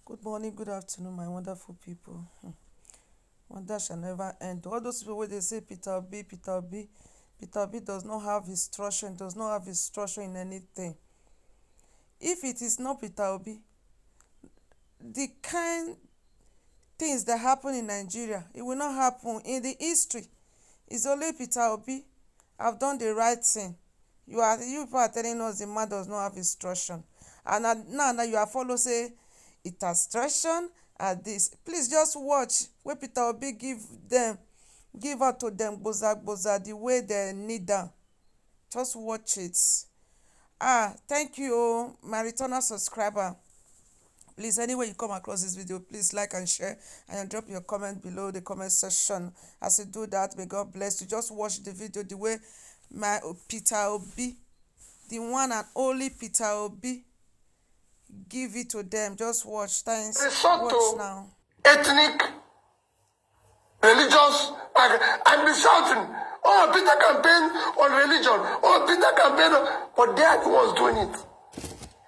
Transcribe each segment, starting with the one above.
Good morning, good afternoon, my wonderful people. Wonder shall never end. All those people where they say Peter Obi, Peter Obi, Peter Obi does not have instruction, does not have instruction in anything. If it is not Peter Obi, the kind things that happen in Nigeria, it will not happen in the history. It's only Peter Obi have done the right thing. You people are telling us the man does not have instruction, and now you are follow say it has instruction at this. Please just watch where Peter Obi give out to them gboza the way they need them. Just watch it. Thank you, my returner subscriber. Please, anywhere you come across this video, please like and share and drop your comment below the comment section. As you do that, may God bless you. Just watch the video the way my Peter Obi, the one and only Peter Obi, give it to them. Just watch. Thanks. Watch now. Ethnic, religious, and be shouting, oh, Peter campaign on religion, oh, Peter campaign, but they are the ones doing it.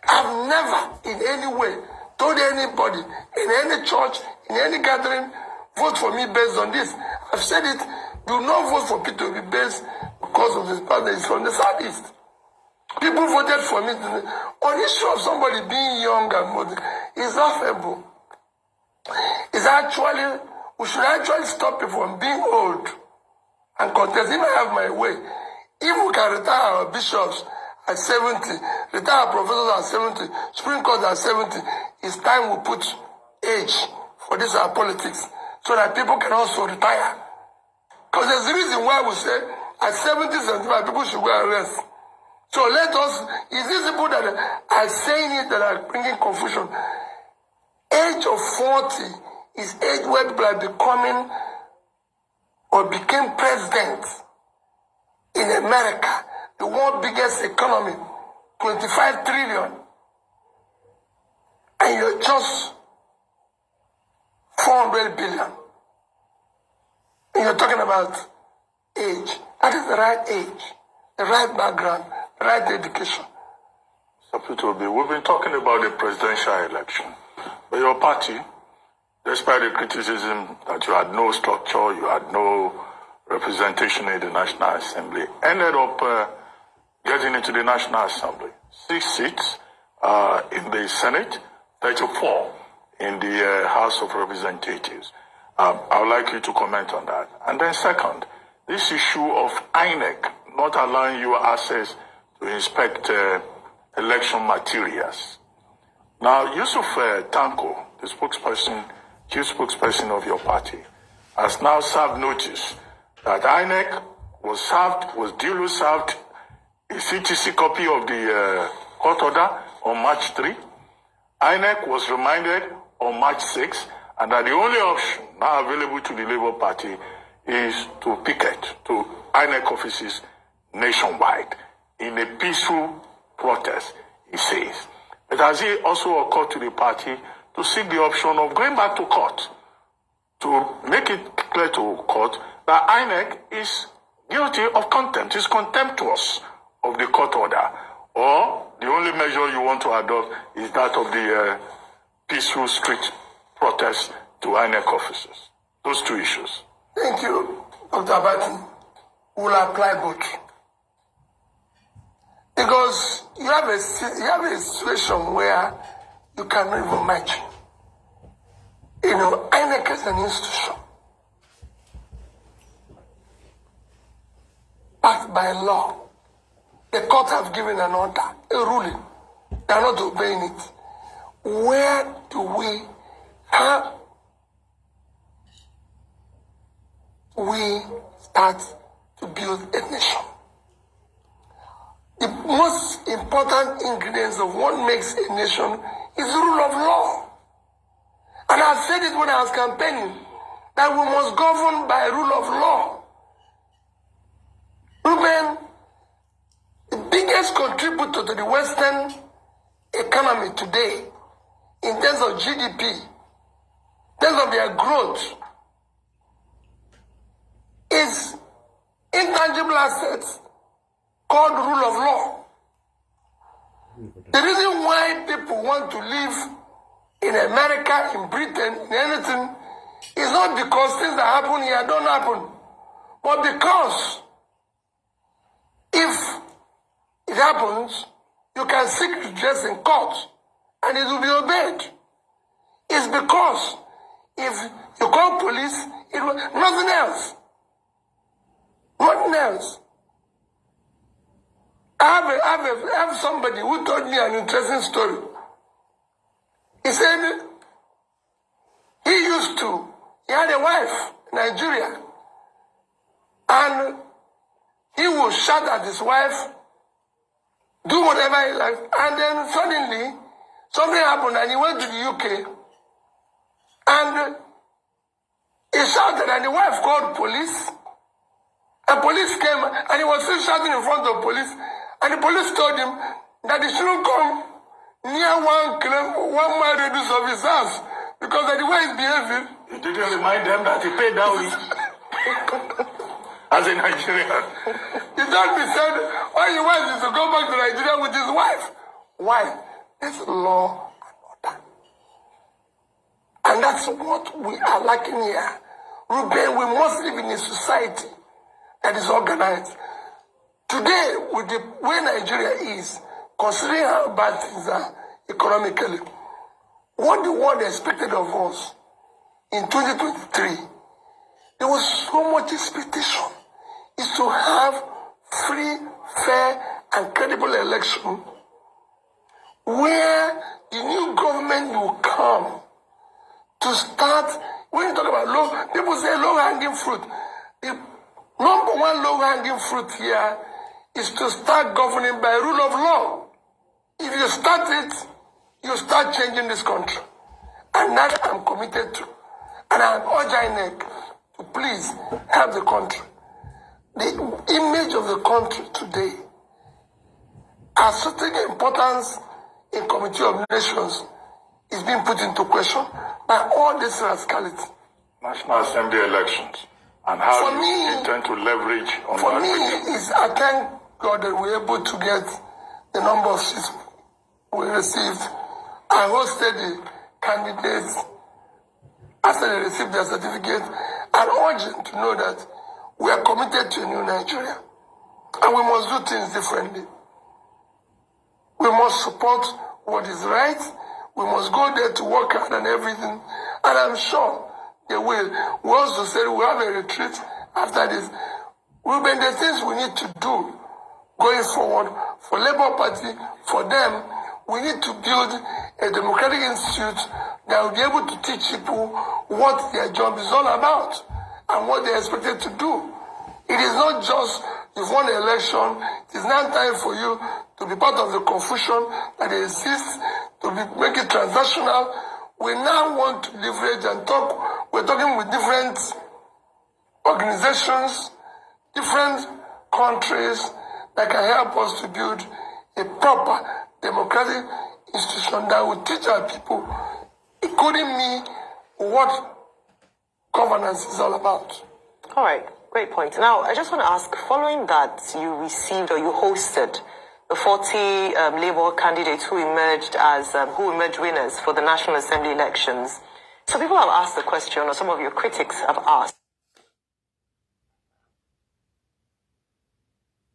I've never in any way told anybody in any church, in any gathering, vote for me based on this. I've said it, do not vote for Peter Obi based because of his partner is from the southeast. People voted for me on the issue of somebody being young and moody. It's laughable. It's actually, we should actually stop people from being old and contest. If I have my way, if we can retire our bishops at 70, retire our professors at 70, Supreme Court at 70, it's time we put age for this our politics so that people can also retire. Because there's a reason why we say at 70, 75, people should go and rest. So let us, is these people that are saying it that are bringing confusion? Age of 40 is age where people are becoming or became president in America, the world biggest economy, 25 trillion. And you're just 400 billion. And you're talking about age. That is the right age, the right background, the right education. So Peter Obi, we've been talking about the presidential election. But your party, despite the criticism that you had no structure, you had no representation in the National Assembly, ended up getting into the National Assembly. 6 seats in the Senate, 34 in the House of Representatives. I would like you to comment on that. And then second, this issue of INEC not allowing you access to inspect election materials. Now, Yusuf Tanko, the chief spokesperson of your party, has now served notice that INEC was duly served a CTC copy of the court order on March 3. INEC was reminded on March 6, and that the only option now available to the Labour Party is to picket to INEC offices nationwide in a peaceful protest, he says. It has also occurred to the party to seek the option of going back to court to make it clear to court that INEC is guilty of contempt, is contemptuous of the court order, or the only measure you want to adopt is that of the peaceful street protest to INEC officers. Those two issues. Thank you, Dr. Abatin. We will apply both. Because you have a situation where you cannot even imagine. You know, INEC is an institution backed by law. The court have given an order, a ruling. They are not obeying it. Where do we start to build a nation? The most important ingredients of what makes a nation is the rule of law. And I said it when I was campaigning, that we must govern by rule of law. Women, the biggest contributor to the Western economy today, in terms of GDP, in terms of their growth, is intangible assets called rule of law. The reason why people want to live in in America, in Britain, in anything, it's not because things that happen here don't happen, but because if it happens, you can seek redress in court and it will be obeyed. It's because if you call police, it will nothing else. Nothing else. I have somebody who told me an interesting story. He said he had a wife in Nigeria, and he would shout at his wife, do whatever he likes, and then suddenly something happened and he went to the UK and he shouted and the wife called police, and police came and he was still shouting in front of police, and the police told him that he shouldn't come near one mile radius of his house because of the way he's behaving. You didn't remind them that he paid dowry as a Nigerian. He told me, said, all he wants is to go back to Nigeria with his wife. Why? There's law and order. And that's what we are lacking here. Ruben, we must live in a society that is organized. Today, with the way Nigeria is, considering how bad things are economically, what the world expected of us in 2023, there was so much expectation, is to have free, fair, and credible election where the new government will come to start. When you talk about people say low-hanging fruit. The number one low-hanging fruit here is to start governing by rule of law. If you start it, you start changing this country. And that I'm committed to. And I urge INEC to please help the country. The image of the country today has certain importance in Committee of Nations is being put into question by all this rascality. National Assembly elections. And how do you intend to leverage on for that? Me, I thank God that we're able to get the number of seats we received. I hosted the candidates after they received their certificate and urged them to know that we are committed to a new Nigeria. And we must do things differently. We must support what is right. We must go there to work hard and everything. And I'm sure they will. We also said we have a retreat after this. Ruben, the things we need to do going forward for Labour Party, for them, we need to build a democratic institute that will be able to teach people what their job is all about and what they're expected to do. It is not just you've won an election. It is now time for you to be part of the confusion that exists, to make it transactional. We now want to leverage and talk. We're talking with different organizations, different countries that can help us to build a proper democratic institution that will teach our people, including me, what governance is all about. All right, great point. Now, I just want to ask, following that you received or you hosted the 40 Labour candidates who emerged winners for the National Assembly elections, so people have asked the question, or some of your critics have asked,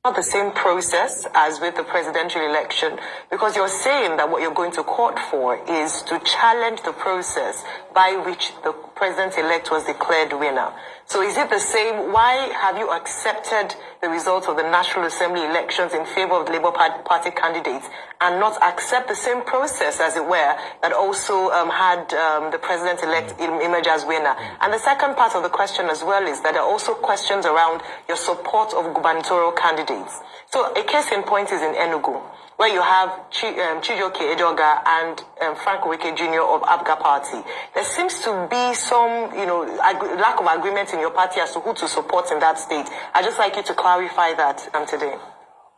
not the same process as with the presidential election, because you're saying that what you're going to court for is to challenge the process by which the president-elect was declared winner. So is it the same? Why have you accepted the results of the National Assembly elections in favor of the Labour Party candidates and not accept the same process, as it were, that also had the president-elect emerge as winner? And the second part of the question as well is that there are also questions around your support of gubernatorial candidates. So a case in point is in Enugu, where you have Chijioke Ejoga and Frank Oweke Jr. of ABGA Party. There seems to be some, lack of agreement in your party as to who to support in that state. I'd just like you to clarify that today.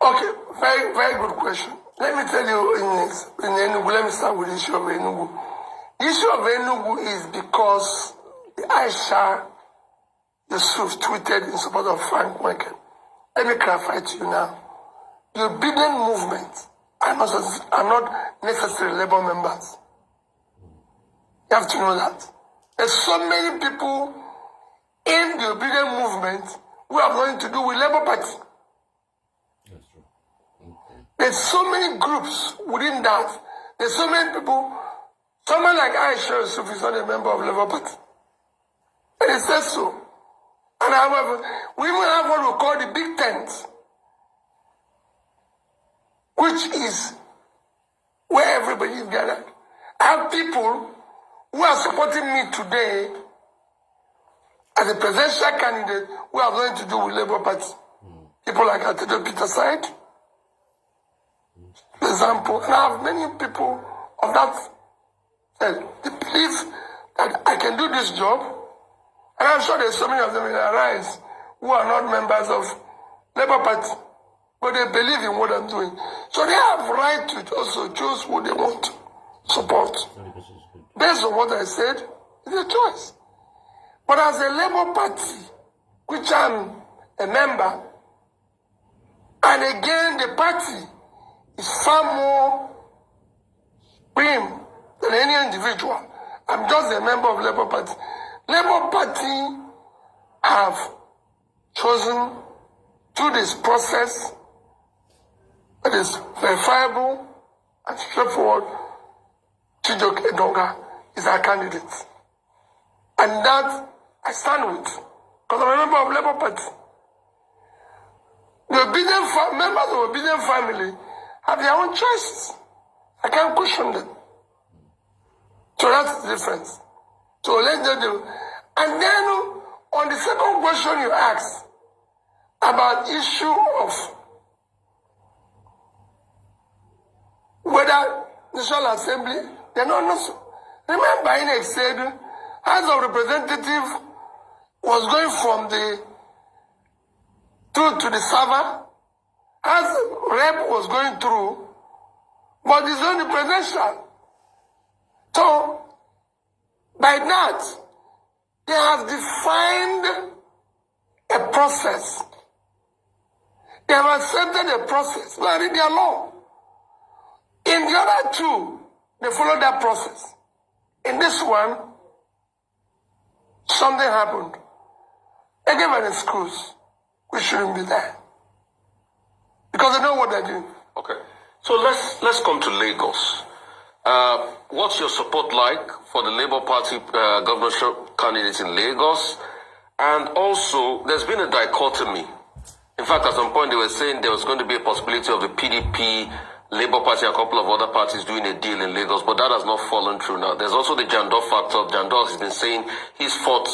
Okay, very, very good question. Let me tell you in Enugu, let me start with the issue of Enugu. The issue of Enugu is because Aisha Yusuf tweeted in support of Frank Oweke. Let me clarify to you now. The obedient movement are not necessarily Labour members. You have to know that. There's so many people in the obedient movement who have nothing to do with Labour Party. That's true. Okay. There's so many groups within that. There's so many people. Someone like Aisha Yusuf is not a member of Labour Party. And it says so. And however, we even have what we call the Big Tent, which is where everybody is gathered. I have people who are supporting me today as a presidential candidate who have nothing to do with Labour Party. People like Atedo Peter Said, for example, and I have many people of that. They believe that I can do this job, and I'm sure there's so many of them in Arise who are not members of Labour Party, but they believe in what I'm doing. So they have right to also choose who they want to support. Based on what I said, it's a choice. But as a Labour Party, which I'm a member, and again the party is far more supreme than any individual. I'm just a member of Labour Party. Labour Party have chosen through this process that is verifiable and straightforward, Chijioke Edonga is our candidate. And that I stand with, because I'm a member of Labour Party. The members of Obedient family have their own choices. I can't question them. So that's the difference. So let's just do. And then on the second question you asked about issue of whether National Assembly, they're not. Remember, INEC said House of Representative was going from the through to the server, as rep was going through, but it's only presidential. So, by that, they have defined a process. They have accepted a process. Well, in their law. In the other two, they follow that process. In this one, something happened. They gave an excuse. We shouldn't be there. Because they know what they're doing. Okay. So let's come to Lagos. What's your support like for the Labour Party governorship candidate in Lagos? And also, there's been a dichotomy. In fact, at some point they were saying there was going to be a possibility of the PDP, Labour Party, and a couple of other parties doing a deal in Lagos, but that has not fallen through now. There's also the Jandor factor. Jandor has been saying he's fought